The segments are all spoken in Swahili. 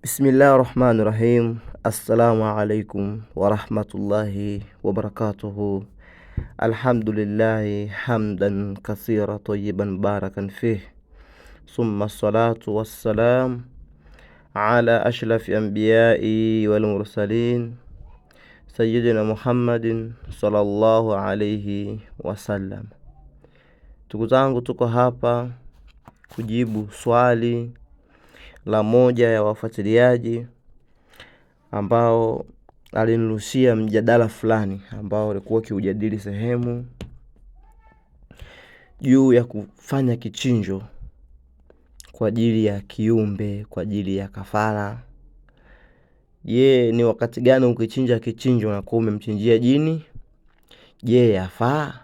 Bismillahirrahmanirrahim. Assalamu alaikum warahmatullahi wabarakatuhu. Alhamdulillahi hamdan kathira tayyiban barakan fih. Summa salatu wassalam ala ashrafi anbiyai wal mursalin sayyidina Muhammadin sallallahu alayhi wasallam. Ndugu zangu, tuko hapa kujibu swali la moja ya wafuatiliaji ambao alinirushia mjadala fulani ambao alikuwa kiujadili sehemu juu ya kufanya kichinjo kwa ajili ya kiumbe, kwa ajili ya kafara. Je, ni wakati gani ukichinja kichinjo na kuwa umemchinjia jini? Je, yafaa?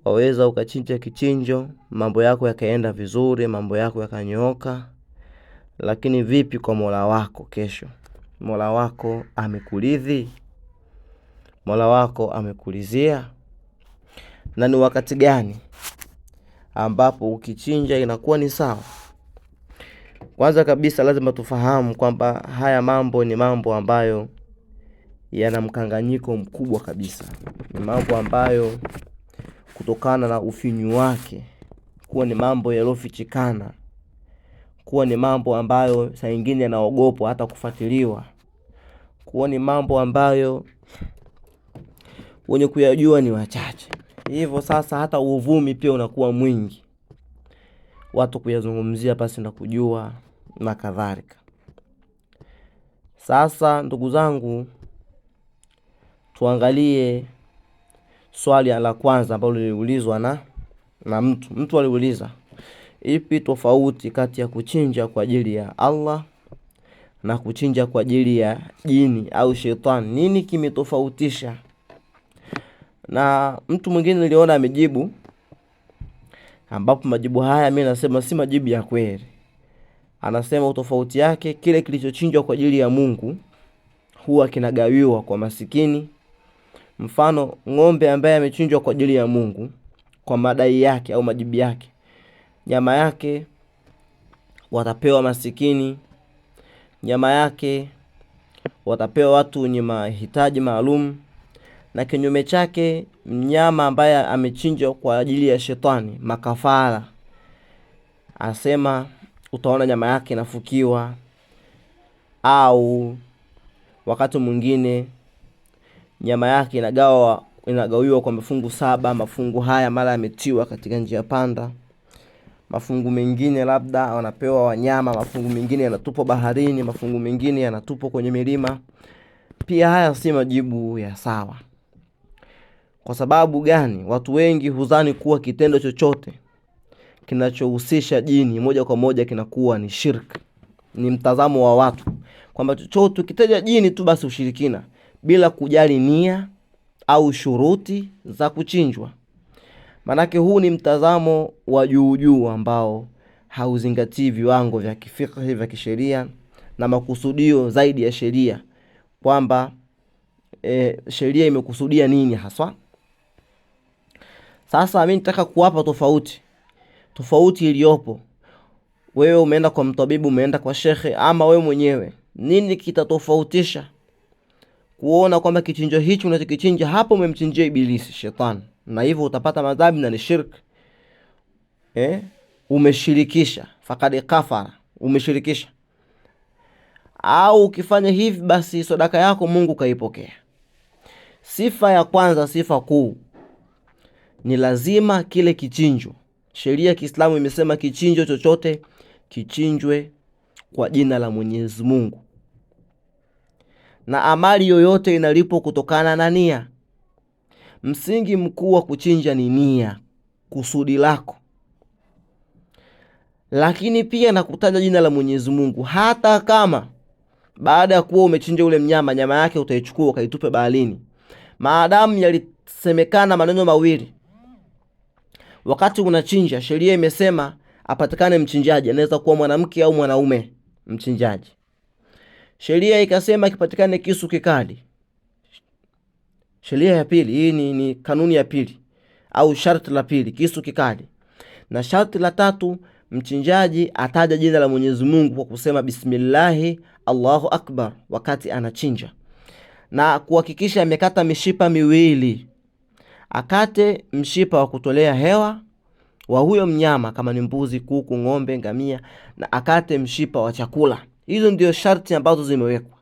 Waweza ukachinja kichinjo, mambo yako yakaenda vizuri, mambo yako yakanyooka, lakini vipi kwa Mola wako kesho? Mola wako amekuridhi? Mola wako amekulizia? Na ni wakati gani ambapo ukichinja inakuwa ni sawa? Kwanza kabisa lazima tufahamu kwamba haya mambo ni mambo ambayo yana mkanganyiko mkubwa kabisa. Ni mambo ambayo kutokana na ufinyu wake kuwa ni mambo yalofichikana, kuwa ni mambo ambayo saa nyingine yanaogopwa hata kufuatiliwa, kuwa ni mambo ambayo wenye kuyajua ni wachache. Hivyo sasa hata uvumi pia unakuwa mwingi, watu kuyazungumzia pasi na kujua na kadhalika. Sasa ndugu zangu, tuangalie swali la kwanza ambalo liliulizwa na mtu aliuliza, ipi tofauti kati ya kuchinja kwa ajili ya Allah na kuchinja kwa ajili ya jini au shetani? Nini kimetofautisha? Na mtu mwingine niliona amejibu, ambapo majibu haya mimi nasema si majibu ya kweli. Anasema utofauti yake, kile kilichochinjwa kwa ajili ya Mungu huwa kinagawiwa kwa masikini. Mfano, ng'ombe ambaye amechinjwa kwa ajili ya Mungu, kwa madai yake au majibu yake, nyama yake watapewa masikini, nyama yake watapewa watu wenye mahitaji maalum. Na kinyume chake, mnyama ambaye amechinjwa kwa ajili ya shetani, makafara, asema utaona nyama yake inafukiwa, au wakati mwingine nyama yake inagawiwa kwa mafungu 7. Mafungu haya mara yametiwa katika njia panda, mafungu mengine labda wanapewa wanyama, mafungu mengine yanatupwa baharini, mafungu mengine yanatupwa kwenye milima. Pia haya si majibu ya sawa. Kwa sababu gani? Watu wengi hudhani kuwa kitendo chochote kinachohusisha jini moja kwa moja kinakuwa ni shirk. Ni mtazamo wa watu kwamba chochote kitaja jini tu basi ushirikina, bila kujali nia au shuruti za kuchinjwa. Manake huu ni mtazamo wa juu ambao hauzingatii viwango vya kifikhi, vya kisheria na makusudio zaidi ya sheria, kwamba sheria imekusudia nini haswa. Sasa mimi nitaka kuwapa tofauti iliyopo. Wewe umeenda kwa mtabibu, umeenda kwa shekhe, ama wewe mwenyewe, nini kitatofautisha kuona kwamba kichinjo hicho unachokichinja hapo umemchinjia ibilisi, shetani, na hivyo utapata madhambi na ni shirk? Umeshirikisha, fakad kafara, umeshirikisha. Au ukifanya hivi basi sadaka yako Mungu kaipokea. Sifa ya kwanza, sifa kuu, ni lazima kile kichinjo, sheria ya Kiislamu imesema kichinjo chochote kichinjwe kwa jina la Mwenyezi Mungu, na amali yoyote inalipo kutokana na nia. Msingi mkuu wa kuchinja ni nia, kusudi lako. Lakini pia na kutaja jina la Mwenyezi Mungu, hata kama baada ya kuwa umechinja ule mnyama, nyama yake utaichukua ukaitupe baharini, maadamu yalisemekana maneno mawili wakati unachinja, sheria imesema apatikane mchinjaji, anaweza kuwa mwanamke au mwanaume mchinjaji. Sheria ikasema kipatikane kisu kikali. Sheria ya pili, hii ni kanuni ya pili au sharti la pili, kisu kikali. Na sharti la tatu, mchinjaji ataja jina la Mwenyezi Mungu kwa kusema bismillahi Allahu akbar wakati anachinja, na kuhakikisha amekata mishipa miwili. Akate mshipa wa kutolea hewa wa huyo mnyama kama ni mbuzi, kuku, ng'ombe, ngamia, na akate mshipa wa chakula. Hizo ndio sharti ambazo zimewekwa.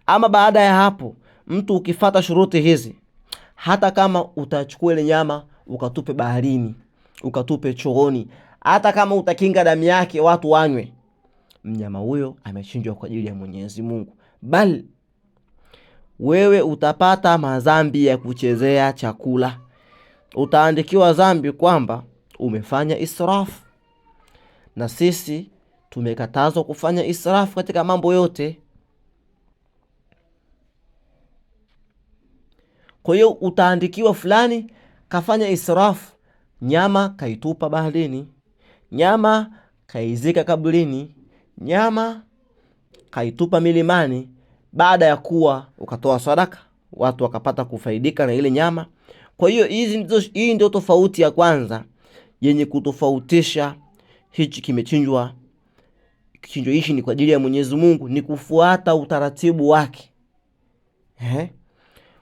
Ama baada ya hapo, mtu ukifata shuruti hizi, hata kama utachukua ile nyama ukatupe baharini, ukatupe chooni, hata kama utakinga damu yake watu wanywe, mnyama huyo amechinjwa kwa ajili ya Mwenyezi Mungu. Bali wewe utapata madhambi ya kuchezea chakula. Utaandikiwa dhambi kwamba umefanya israfu. Na sisi tumekatazwa kufanya israfu katika mambo yote. Kwa hiyo utaandikiwa fulani kafanya israfu, nyama kaitupa baharini, nyama kaizika kaburini, nyama kaitupa milimani, baada ya kuwa ukatoa sadaka, watu wakapata kufaidika na ile nyama. Kwa hiyo hii ndio tofauti ya kwanza yenye kutofautisha hichi kimechinjwa, kichinjo hichi ni kwa ajili ya Mwenyezi Mungu, ni kufuata utaratibu wake.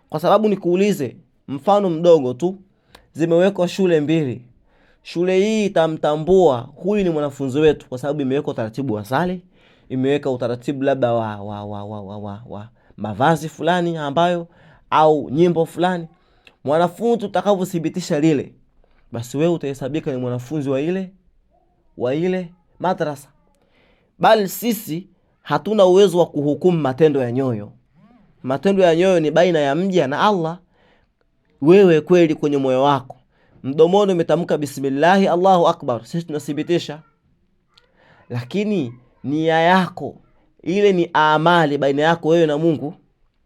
Kwa sababu nikuulize mfano mdogo tu, zimewekwa shule mbili. Shule hii itamtambua huyu ni mwanafunzi wetu kwa sababu imeweka utaratibu wa sali, imeweka utaratibu labda wa mavazi fulani ambayo au nyimbo fulani. Mwanafunzi utakavyothibitisha lile, basi wewe utahesabika ni mwanafunzi wa ile madrasa. Bali sisi hatuna uwezo wa kuhukumu matendo ya nyoyo. Matendo ya nyoyo ni baina ya mja na Allah. Wewe kweli kwenye moyo wako, mdomoni umetamka bismillahi Allahu akbar, sisi tunathibitisha. Lakini nia yako ile ni amali baina yako wewe na Mungu.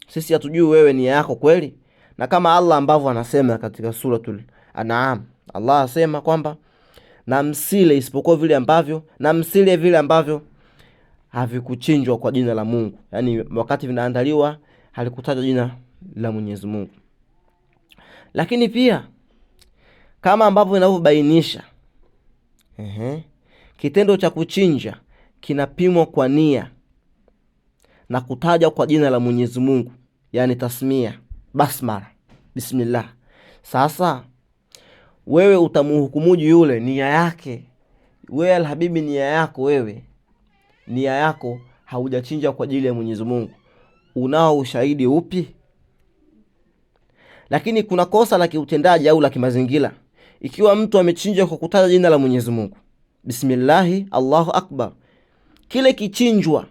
Sisi hatujui wewe nia yako kweli. Na kama Allah ambavyo anasema katika suratul An'am, Allah asema kwamba na msile isipokuwa vile ambavyo, na msile vile ambavyo havikuchinjwa kwa jina la Mungu. Yani wakati vinaandaliwa halikutajwa jina la Mwenyezi Mungu. Lakini pia kama ambavyo inavyobainisha, kitendo cha kuchinja kinapimwa kwa nia na kutaja kwa jina la Mwenyezi Mungu, yani tasmia, basmala, bismillah. Sasa wewe utamhukumuje yule nia yake? Wewe alhabibi, nia yako wewe, nia yako haujachinja kwa ajili ya Mwenyezi Mungu, unao ushahidi upi? Lakini kuna kosa la kiutendaji au la kimazingira. Ikiwa mtu amechinja kwa kutaja jina la Mwenyezi Mungu, bismillahi Allahu akbar, kile kichinjwa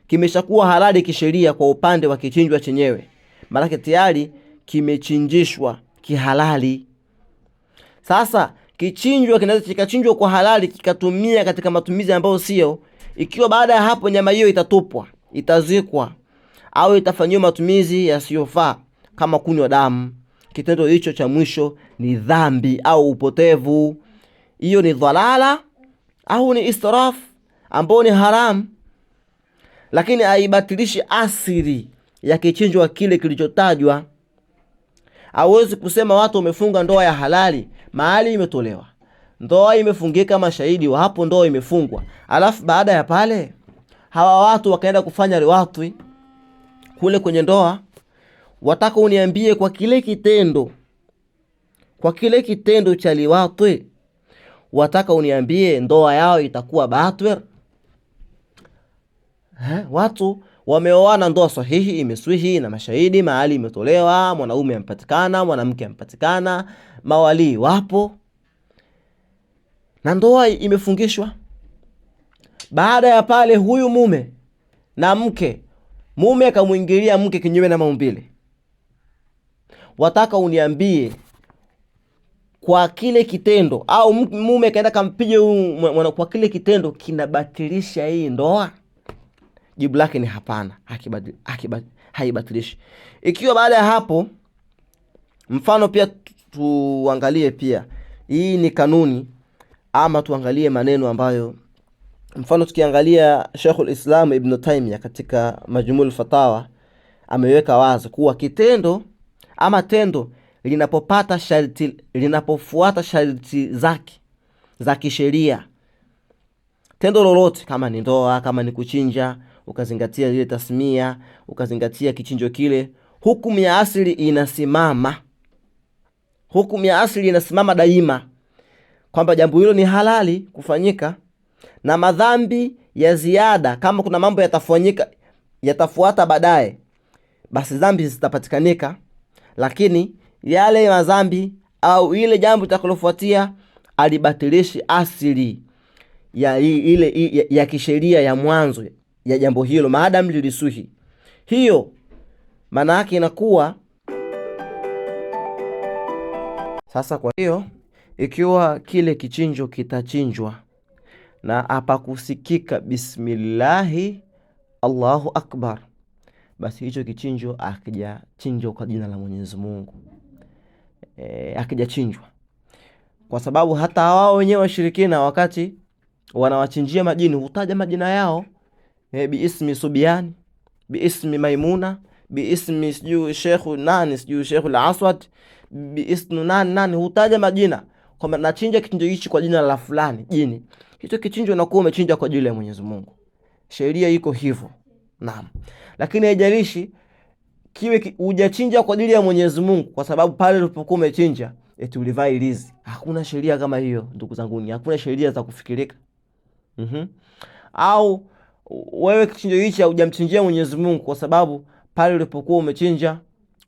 kimeshakuwa halali kisheria kwa upande wa kichinjwa chenyewe, maana tayari kimechinjishwa kihalali. Sasa kichinjwa kinaweza kikachinjwa kwa halali kikatumia katika matumizi ambayo sio. Ikiwa baada ya hapo nyama hiyo itatupwa, itazikwa au itafanyiwa matumizi yasiyofaa kama kunywa damu, kitendo hicho cha mwisho ni dhambi au upotevu. Hiyo ni dhalala au ni israf ambao ni haram. Lakini haibatilishi asili ya kichinjwa kile kilichotajwa. Hawezi kusema watu wamefunga ndoa ya halali, mahali imetolewa, ndoa imefungika, mashahidi wa hapo, ndoa imefungwa, alafu baada ya pale hawa watu wakaenda kufanya riwatwi kule kwenye ndoa. Wataka uniambie kwa kile kitendo cha liwatwi, wataka uniambie ndoa yao itakuwa batwir? Watu wameoana ndoa sahihi, imeswihi na mashahidi, mahali imetolewa, mwanaume ampatikana, mwanamke ampatikana, mawali wapo, na ndoa imefungishwa. Baada ya pale huyu mume na mke, mume akamuingilia mke kinyume na maumbile, wataka uniambie kwa kile kitendo, au mume kaenda kampige huyu kwa kile kitendo kinabatilisha hii ndoa? Jibu lake ni hapana, haibatilishi. Ikiwa baada ya hapo, mfano pia tuangalie pia, hii ni kanuni ama tuangalie maneno ambayo, mfano tukiangalia Sheikhul Islam Ibn Taymiyyah katika Majmu'ul Fatawa ameweka wazi kuwa kitendo ama tendo linapofuata sharti zake, za kisheria. Tendo lolote, kama ni ndoa, kama ni kuchinja, ukazingatia ile tasmia, ukazingatia kichinjo kile, hukumu ya asili inasimama. Hukumu ya asili inasimama daima, kwamba jambo hilo ni halali kufanyika, na madhambi ya ziada, kama kuna mambo yatafanyika, yatafuata baadaye, basi dhambi zitapatikanika. Lakini yale madhambi au ile jambo litakalofuatia alibatilishi asili ya ile ya kisheria ya mwanzo ya jambo hilo, maadamu lilisuhi. Hiyo maana yake inakuwa sasa. Kwa hiyo ikiwa kile kichinjo kitachinjwa na hapakusikika bismillahi Allahu akbar, basi hicho kichinjo akijachinjwa kwa jina la Mwenyezi Mungu, akijachinjwa. Kwa sababu hata wao wenyewe washirikina wakati wanawachinjia majini hutaja majina yao, biismi Subiani, biismi Maimuna, biismi sijui Shekhu nani, sijui Shekhu al-Aswad, biismi nani, hutaja majina kwamba nachinja kichinjo hichi kwa jina la fulani jini. Hicho kichinjo unakuwa umechinja kwa ajili ya Mwenyezi Mungu. Sheria iko hivyo. Naam. Lakini haijalishi kiwe hujachinja kwa ajili ya Mwenyezi Mungu, kwa sababu pale ulipokuwa umechinja eti ulivaa ilizi. Hakuna sheria kama hiyo ndugu zangu, hakuna sheria za kufikirika. Au wewe kichinjo hichi hujamchinjia Mwenyezi Mungu kwa sababu pale ulipokuwa umechinja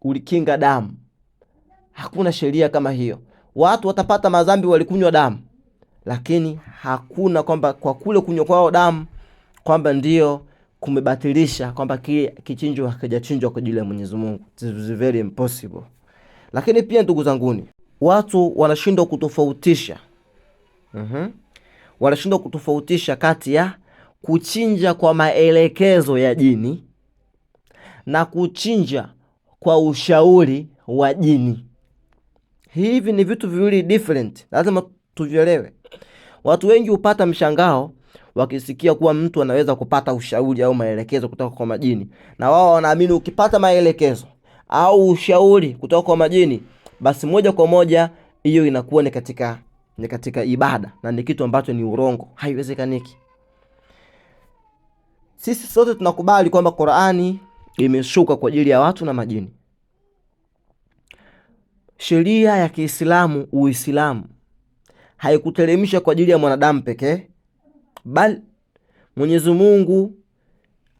ulikinga damu. Hakuna sheria kama hiyo. Watu watapata madhambi walikunywa damu, lakini hakuna kwamba kwa kule kunywa kwao damu kwamba ndio kumebatilisha kwamba kichinjo hakijachinjwa kwa ajili ya Mwenyezi Mungu. It is very impossible. Lakini pia ndugu zanguni, watu wanashindwa kutofautisha. Wanashindwa kutofautisha kati ya kuchinja kwa maelekezo ya jini na kuchinja kwa ushauri wa jini. Hivi ni vitu viwili different, lazima tuvielewe. Watu wengi hupata mshangao wakisikia kuwa mtu anaweza kupata ushauri au maelekezo kutoka kwa majini, na wao wanaamini ukipata maelekezo au ushauri kutoka kwa majini, basi moja kwa moja hiyo inakuwa ni katika ibada, na ni kitu ambacho ni urongo, haiwezekaniki. Sisi sote tunakubali kwamba Qur'ani imeshuka kwa ajili ya watu na majini. Sheria ya Kiislamu, Uislamu, haikuteremsha kwa ajili ya mwanadamu pekee, bali Mwenyezi Mungu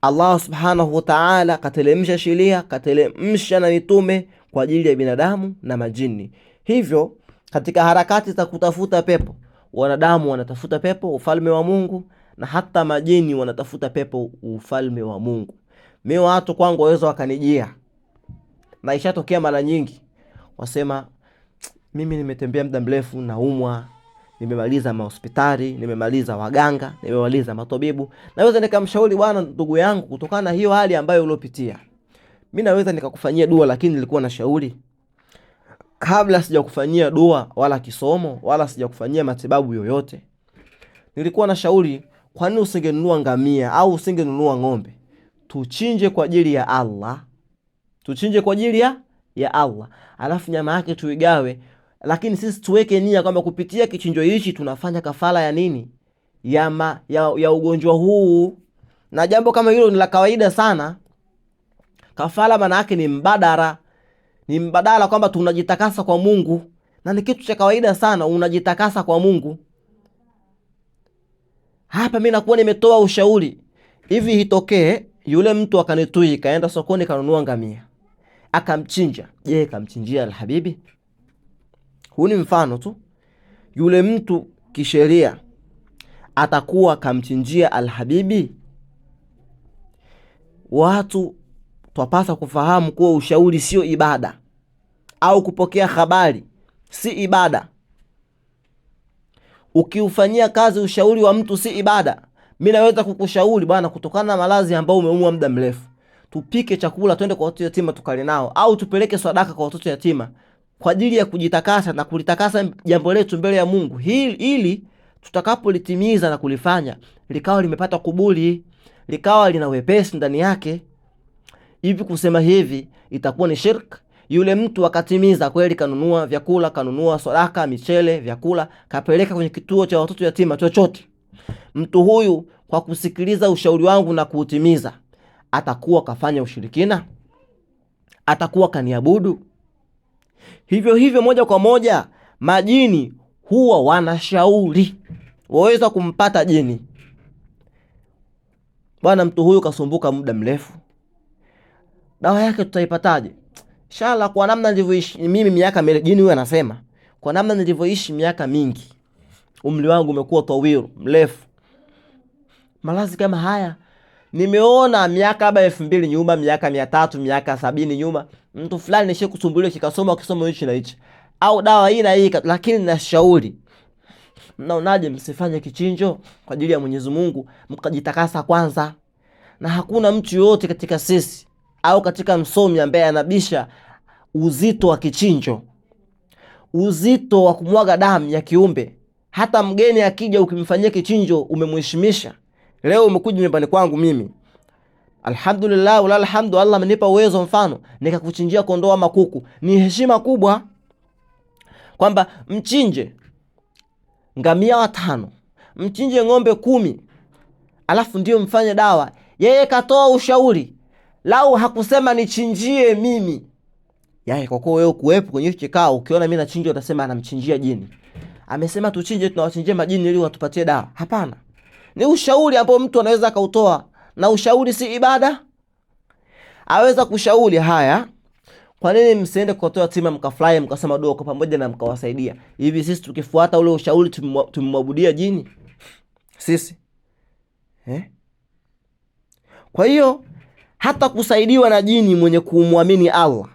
Allah Subhanahu wa Ta'ala kateremsha sheria, kateremsha na mitume kwa ajili ya binadamu na majini. Hivyo katika harakati za kutafuta pepo, wanadamu wanatafuta pepo, ufalme wa Mungu, na hata majini wanatafuta pepo, ufalme wa Mungu. Mimi watu kwangu waweza wakanijia, na ishatokea mara nyingi, wasema mimi nimetembea muda mrefu naumwa, nimemaliza mahospitali, nimemaliza waganga, nimemaliza matabibu, naweza nikamshauri bwana ndugu yangu, kutokana na hiyo hali ambayo uliopitia, mimi naweza nikakufanyia dua, lakini nilikuwa na shauri kabla sijakufanyia dua wala kisomo wala sijakufanyia matibabu yoyote, nilikuwa na shauri, kwa nini usingenunua ngamia au usingenunua ng'ombe, tuchinje kwa ajili ya Allah, tuchinje kwa ajili ya Allah, alafu nyama yake tuigawe, lakini sisi tuweke nia kwamba kupitia kichinjo hichi tunafanya kafara ya nini, ya ugonjwa huu. Na jambo kama hilo ni la kawaida sana. Kafara maana yake ni mbadala, kwamba tunajitakasa kwa Mungu, na ni kitu cha kawaida sana, unajitakasa kwa Mungu. Hapa mimi nakuwa nimetoa ushauri, hivi hitokee yule mtu akanitui kaenda sokoni kanunua ngamia akamchinja, je, kamchinjia alhabibi? Huu ni mfano tu. Yule mtu kisheria atakuwa kamchinjia alhabibi? Watu twapasa kufahamu kuwa ushauri sio ibada, au kupokea habari si ibada. Ukiufanyia kazi ushauri wa mtu si ibada. Mimi naweza kukushauri bwana, kutokana na malazi ambao umeumwa muda mrefu, tupike chakula twende kwa watoto yatima tukale nao, au tupeleke sadaka kwa watoto yatima kwa ajili ya kujitakasa na kulitakasa jambo letu mbele ya Mungu, ili tutakapolitimiza na kulifanya likawa limepata kubuli, likawa lina wepesi ndani yake. Hivi kusema hivi itakuwa ni shirk, Yule mtu akatimiza kweli, kanunua vyakula, kanunua sadaka, michele, vyakula, kapeleka kwenye kituo cha watoto yatima, chochote. Mtu huyu kwa kusikiliza ushauri wangu na kuutimiza, atakuwa kafanya ushirikina? Atakuwa kaniabudu? Hivyo hivyo moja kwa moja majini huwa wanashauri. Waweza kumpata jini, bwana, mtu huyu kasumbuka muda mrefu, dawa yake tutaipataje? Inshallah, kwa namna nilivyoishi mimi miaka jini huyu anasema, kwa namna nilivyoishi miaka mingi, umri wangu umekuwa tawil, mrefu, malazi kama haya nimeona miaka 2000 nyuma, miaka 300, miaka 70 nyuma, mtu fulani nishe kusumbuliwa kikasoma kisomo hichi na hichi, au dawa hii na hii, lakini nashauri, mnaonaje msifanye kichinjo kwa ajili ya Mwenyezi Mungu, mkajitakasa kwanza. Na hakuna mtu yote katika sisi au katika msomi ambaye anabisha uzito wa kichinjo, uzito wa kumwaga damu ya kiumbe. Hata mgeni akija ukimfanyia kichinjo umemheshimisha. Leo umekuja nyumbani kwangu mimi, alhamdulillah wala alhamdu, Allah amenipa uwezo, mfano nikakuchinjia kondoo ama kuku, ni heshima kubwa kwamba mchinje ngamia 5, mchinje ng'ombe 10, alafu ndio mfanye dawa. Yeye katoa ushauri, lau hakusema nichinjie mimi, yeye kwa kuwa wewe kuwepo kwenye kikao, ukiona mimi nachinjia utasema anamchinjia jini. Amesema tuchinje, tunawachinjia majini ili watupatie dawa? Hapana. Ni ushauri ambao mtu anaweza akautoa, na ushauri si ibada. Aweza kushauri haya, kwa nini msiende kutoa tima mkafly mkasema dua kwa pamoja na mkawasaidia? Hivi sisi tukifuata ule ushauri tumemwabudia jini sisi? Kwa hiyo hata kusaidiwa na jini mwenye kumwamini Allah,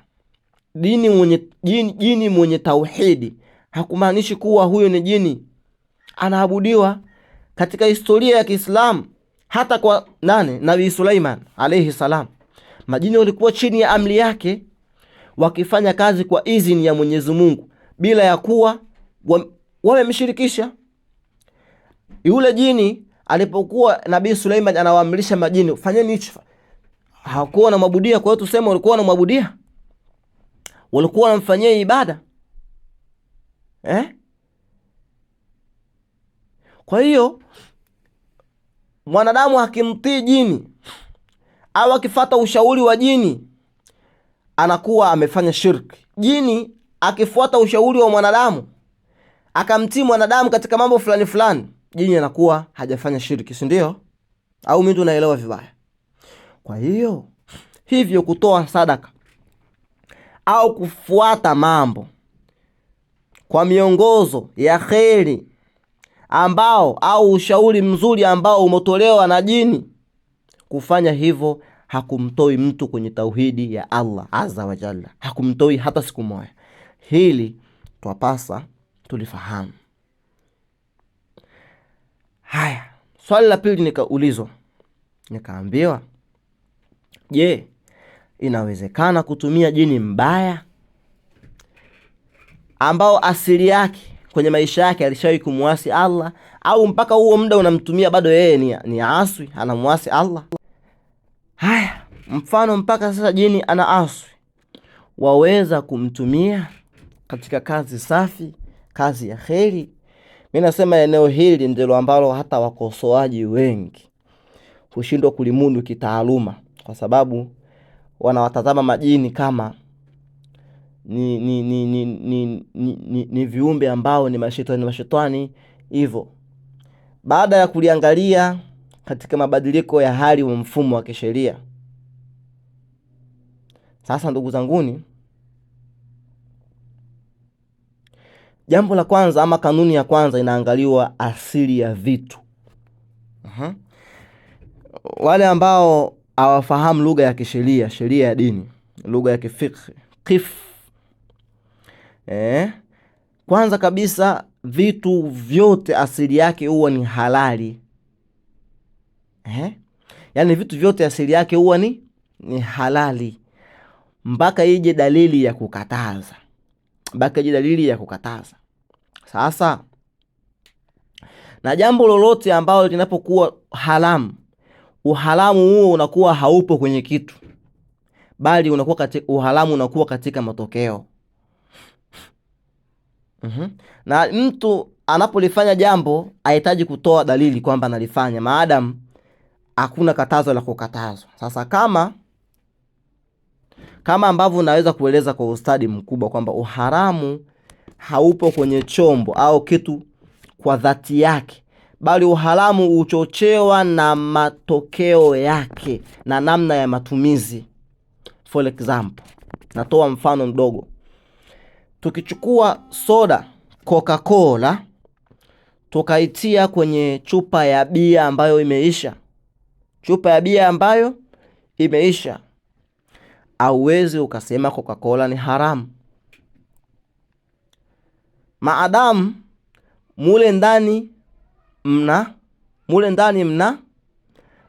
jini mwenye tauhidi, hakumaanishi kuwa huyo ni jini anaabudiwa. Katika historia ya Kiislamu, hata kwa Nabii Suleiman alayhi salam, majini walikuwa chini ya amri yake, wakifanya kazi kwa idhini ya Mwenyezi Mungu bila ya kuwa wamemshirikisha. Yule jini alipokuwa Nabii Suleiman anawaamrisha majini fanyeni hichi, hawakuwa wanamwabudia. Kwa hiyo tuseme walikuwa wanamwabudia, walikuwa wanamfanyia ibada. Kwa hiyo mwanadamu akimtii jini au akifuata ushauri wa jini, anakuwa amefanya shirki. Jini akifuata ushauri wa mwanadamu, akamtii mwanadamu katika mambo fulani fulani, jini anakuwa hajafanya shirki, si ndio? Au mimi tunaelewa vibaya? Kwa hiyo hivyo kutoa sadaka au kufuata mambo kwa miongozo ya kheri au ushauri mzuri ambao umetolewa na jini, kufanya hivyo hakumtoi mtu kwenye tauhidi ya Allah azza wa jalla, hakumtoi hata siku moja. Hili twapasa tulifahamu. Haya, swali la pili nikaulizwa, nikaambiwa, je, inawezekana kutumia jini mbaya ambao asili yake kwenye maisha yake alishawahi kumuasi Allah, au mpaka huo muda unamtumia bado yeye ni aswi, anamuasi Allah? Haya, mfano mpaka sasa jini ana aswi, waweza kumtumia katika kazi safi, kazi ya kheri? Mimi nasema eneo hili ndilo ambalo hata wakosoaji wengi hushindwa kulimundu kitaaluma, kwa sababu wanawatazama majini kama ni viumbe ambao ni mashetani hivyo. Baada ya kuliangalia katika mabadiliko ya hali wa mfumo wa kisheria, sasa ndugu zanguni, jambo la kwanza ama kanuni ya kwanza inaangaliwa asili ya vitu. Wale ambao hawafahamu lugha ya kisheria, sheria ya dini, lugha ya kifiqh, kwanza kabisa vitu vyote asili yake huwa ni halali. Yaani vitu vyote asili yake huwa ni halali mpaka ije dalili ya kukataza. Sasa na jambo lolote ambalo linapokuwa haramu, uharamu huo unakuwa haupo kwenye kitu, bali uharamu unakuwa katika matokeo. Na mtu anapolifanya jambo hahitaji kutoa dalili kwamba analifanya, maadamu hakuna katazo la kukatazwa. Sasa kama ambavyo naweza kueleza kwa ustadi mkubwa kwamba uharamu haupo kwenye chombo au kitu kwa dhati yake, bali uharamu huchochewa na matokeo yake na namna ya matumizi. For example, natoa mfano mdogo. Tukichukua soda Coca-Cola tukaitia kwenye chupa ya bia ambayo imeisha, hauwezi ukasema Coca-Cola ni haramu, maadamu mule ndani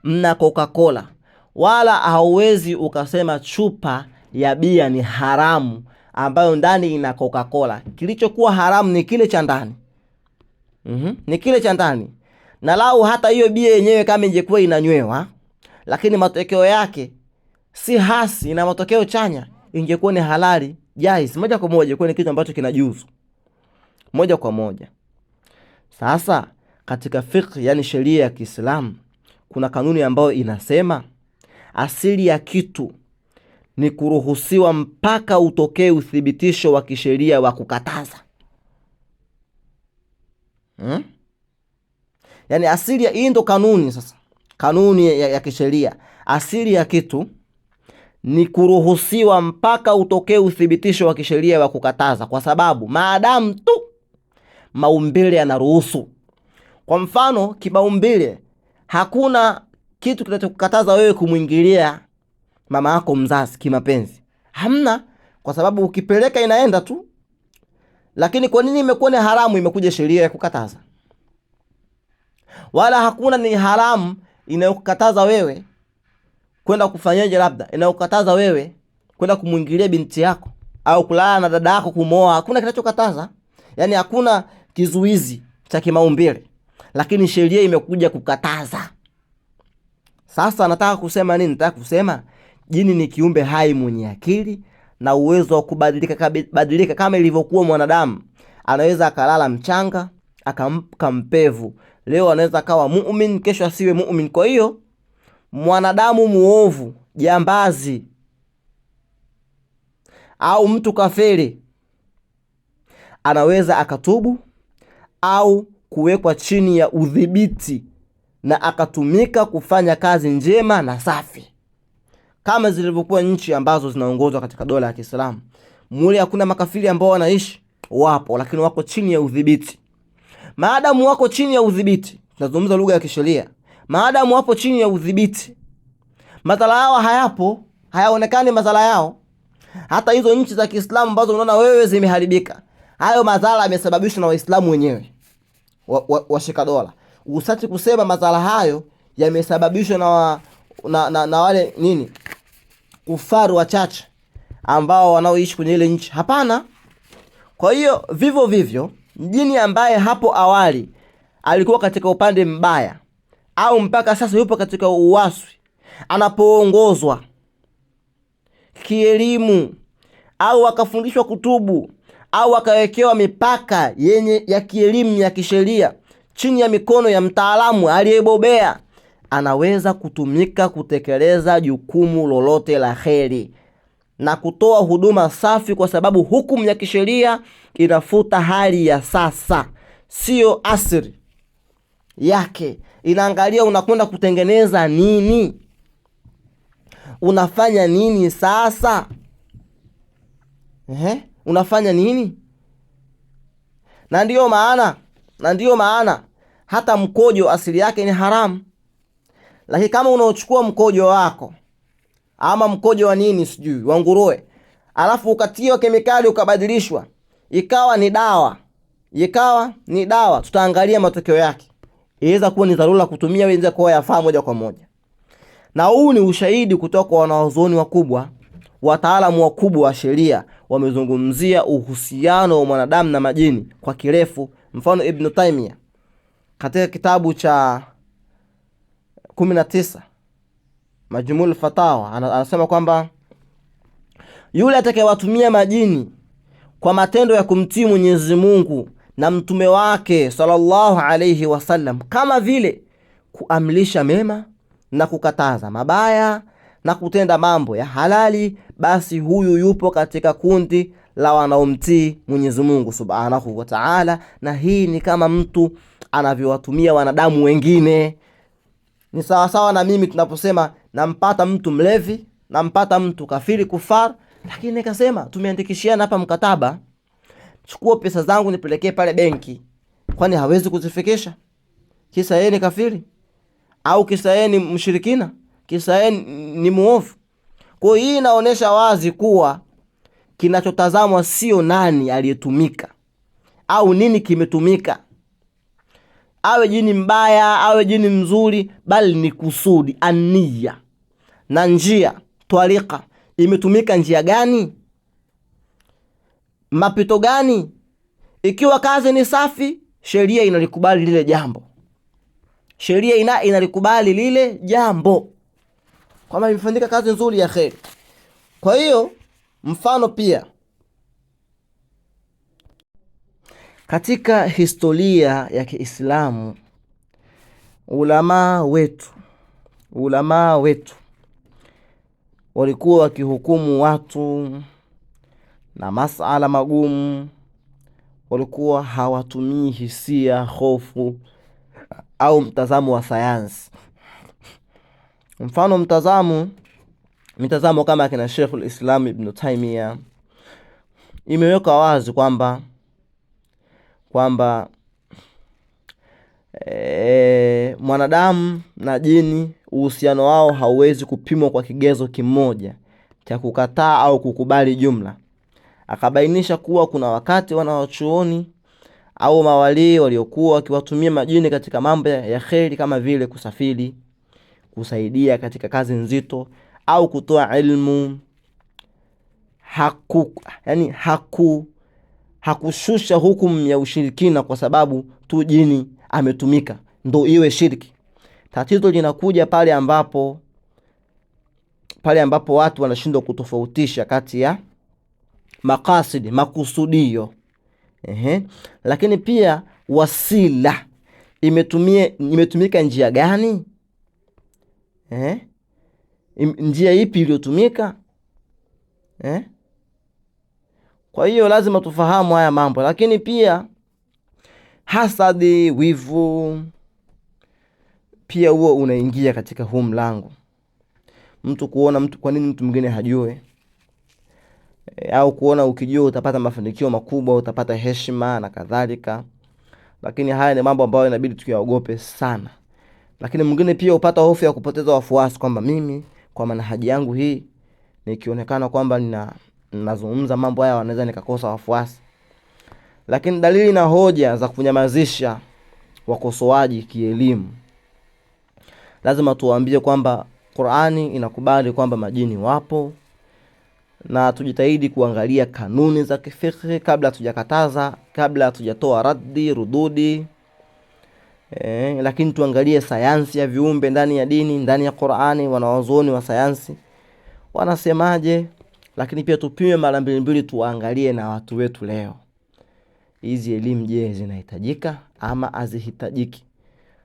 mna Coca-Cola. Wala hauwezi ukasema chupa ya bia ni haramu ambayo ndani ina Coca-Cola. Kilichokuwa haramu ni kile cha ndani. Ni kile cha ndani. Na lau hata hiyo bia yenyewe kama ingekuwa inanywewa, lakini matokeo yake si hasi na matokeo chanya, ingekuwa ni halali, jaiz, moja kwa moja, kwa ni kitu ambacho kinajuzu moja kwa moja. Sasa katika fiqh, yani sheria ya Kiislamu, kuna kanuni ambayo inasema asili ya kitu ni kuruhusiwa mpaka utokee uthibitisho wa kisheria wa kukataza. Yani asili ya hii ndo kanuni. Sasa kanuni ya kisheria, asili ya kitu ni kuruhusiwa mpaka utokee uthibitisho wa kisheria wa kukataza, kwa sababu maadamu tu maumbile yanaruhusu. Kwa mfano, kimaumbile hakuna kitu kinachokukataza wewe kumwingilia mama yako mzazi kimapenzi. Hamna, kwa sababu ukipeleka inaenda tu. Lakini kwa nini imekuwa ni haramu? Imekuja sheria ya kukataza. Wala hakuna ni haramu inayokukataza wewe kwenda kufanyaje, labda inayokukataza wewe kwenda kumwingilia binti yako au kulala na dada yako, kumooa. Hakuna kinachokataza. Yani hakuna kizuizi cha kimaumbile, lakini sheria imekuja kukataza. Sasa nataka kusema nini? Nataka kusema jini ni kiumbe hai mwenye akili na uwezo wa kubadilika kama ilivyokuwa mwanadamu. Anaweza akalala mchanga akamka mpevu. Leo anaweza kawa muumini, kesho asiwe muumini. Kwa hiyo mwanadamu muovu, jambazi au mtu kafiri anaweza akatubu au kuwekwa chini ya udhibiti na akatumika kufanya kazi njema na safi, kama zilivyokuwa nchi ambazo zinaongozwa katika dola ya Kiislamu. Mule hakuna makafiri ambao wanaishi, wapo, lakini wako chini ya udhibiti. Maadamu wako chini ya udhibiti, tunazungumza lugha ya kisheria, maadamu wapo chini ya udhibiti, madhara yao hayaonekani madhara yao. Hata hizo nchi za Kiislamu ambazo unaona wewe zimeharibika, hayo madhara yamesababishwa na Waislamu wenyewe washika dola. Usati kusema madhara hayo yamesababishwa na wale nini, kufaru wachache ambao wanaoishi kwenye ile nchi. Hapana. Kwa hiyo vivyo mjini ambaye hapo awali alikuwa katika upande mbaya au mpaka sasa yupo katika uaswi, anapoongozwa kielimu au akafundishwa kutubu au akawekewa mipaka ya kielimu ya kisheria chini ya mikono ya mtaalamu aliyebobea, anaweza kutumika kutekeleza jukumu lolote la kheri na kutoa huduma safi, kwa sababu hukumu ya kisheria inafuta hali ya sasa, sio asili yake. Inaangalia unakwenda kutengeneza nini, unafanya nini sasa, unafanya nini? Na ndiyo maana hata mkojo asili yake ni haramu. Lakini kama unaochukua mkojo wako ama mkojo wa nini sijui wa nguruwe, alafu ukatiwa kemikali ukabadilishwa ikawa ni dawa, tutaangalia matokeo yake. Inaweza kuwa ni dharura kutumia, wenza kwa yafaa moja kwa moja. Na huu ni ushahidi kutoka kwa wanazuoni wakubwa, wataalamu wakubwa wa sheria, wamezungumzia uhusiano wa mwanadamu na majini kwa kirefu. Mfano Ibn Taymiyyah katika kitabu cha 19 Majmu'ul Fatawa anasema kwamba yule atakayewatumia majini kwa matendo ya kumtii Mwenyezi Mungu na mtume wake sallallahu alayhi wasallam, kama vile kuamrisha mema na kukataza mabaya na kutenda mambo ya halali, basi huyu yupo katika kundi la wanaomtii Mwenyezi Mungu subhanahu wa ta'ala. Na hii ni kama mtu anavyowatumia wanadamu wengine. Ni sawasawa na mimi tunaposema nampata mtu mlevi, nampata mtu kafiri kufar, lakini nikasema tumeandikishiana hapa mkataba, chukua pesa zangu nipelekee pale benki. Kwani hawezi kuzifikisha? Kisa yeye ni kafiri? Au kisa yeye ni mshirikina? Kisa yeye ni muovu? Kwa hiyo hii inaonyesha wazi kuwa kinachotazamwa sio nani aliyetumika au nini kimetumika, awe jini mbaya awe jini mzuri, bali ni kusudi, ania na njia, twarika, imetumika njia gani, mapito gani. Ikiwa kazi ni safi, sheria inalikubali lile jambo, sheria inalikubali lile jambo kama imefanyika kazi nzuri ya kheri. Kwa hiyo mfano pia katika historia ya Kiislamu, ulama wetu walikuwa wakihukumu watu na masala magumu, walikuwa hawatumii hisia, hofu au mtazamo wa sayansi. Mfano mitazamo kama kina Sheikhul Islam Ibn Taymiyyah imeweka wazi kwamba mwanadamu na jini uhusiano wao hauwezi kupimwa kwa kigezo kimoja cha kukataa au kukubali jumla. Akabainisha kuwa kuna wakati wanawachuoni au mawalii waliokuwa wakiwatumia majini katika mambo ya kheri kama vile kusafiri, kusaidia katika kazi nzito au kutoa ilmu. Hakushusha hukumu ya ushirikina kwa sababu tu jini ametumika ndo iwe shirki. Tatizo linakuja pale ambapo watu wanashindwa kutofautisha kati ya makasidi, makusudio. Lakini pia wasila imetumika njia gani? Njia ipi iliyotumika? Kwa hiyo lazima tufahamu haya mambo. Lakini pia hasadi, wivu pia huo unaingia katika huu mlango. Mtu kuona kwa nini mtu mwingine hajue, au kuona ukijua utapata mafanikio makubwa, utapata heshima na kadhalika. Lakini haya ni mambo ambayo inabidi tuyaogope sana. Lakini mwingine pia upata hofu ya kupoteza wafuasi, kwamba mimi kwa manhaji yangu hii nikionekana kwamba ninazungumza mambo haya wanaweza nikakosa wafuasi. Lakini dalili na hoja za kunyamazisha wakosoaji kielimu, lazima tuwaambie kwamba Qur'ani inakubali kwamba majini wapo, na tujitahidi kuangalia kanuni za kifikhi kabla tujakataza, kabla tujatoa rududi. Lakini tuangalie sayansi ya viumbe ndani ya dini, ndani ya Qur'ani, wanawazuoni wa sayansi wanasemaje. Lakini pia tupime mara mbili, tuangalie na watu wetu leo, hizi elimu je, zinahitajika ama hazihitajiki?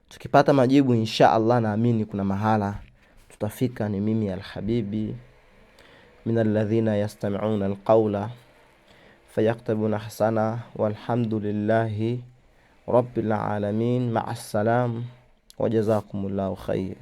Tukipata majibu insha Allah, naamini kuna mahala tutafika. Ni mimi Al-Habibi min alladhina yastami'una alqawla fayaktabuna ahsana, walhamdulillahi rabbil alamin. Ma'as salam wa jazakumullahu khair.